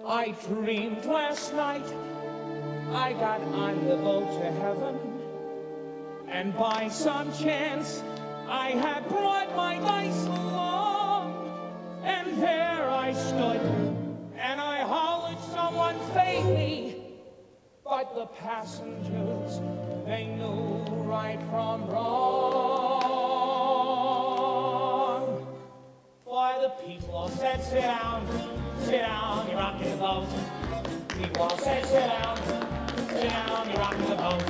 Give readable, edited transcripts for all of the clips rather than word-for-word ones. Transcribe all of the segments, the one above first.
I dreamed last night I got on the boat to heaven, and by some chance I had brought my dice along, and there I stood and I hollered, someone fade me. But the passengers, they knew right from wrong. For the people all said, sit down, you're rocking the boat. People all said, sit down, you're rocking the boat.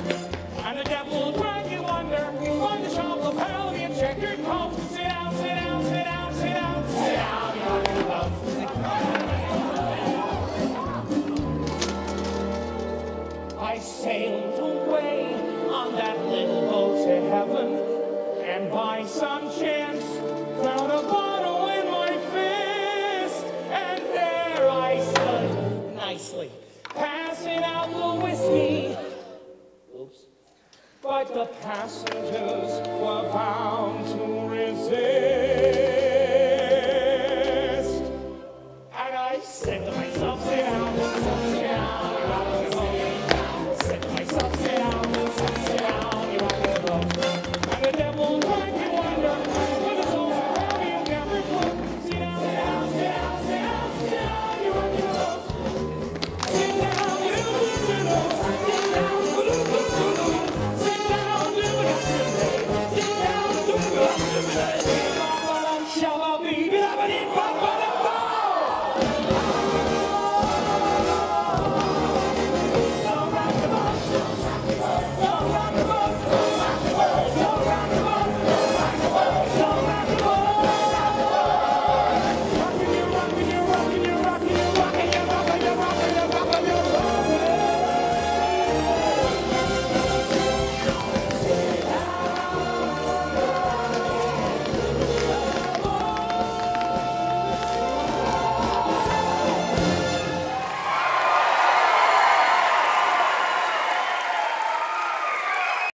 And the devil will drag you under, find the shop will pal you, check your coat. Sit down, you're rocking the boat. I sailed away on that little boat to heaven, and by some chance found a bottle in my fist, and there I stood nicely, passing out the whiskey. Oops. But the passengers were bound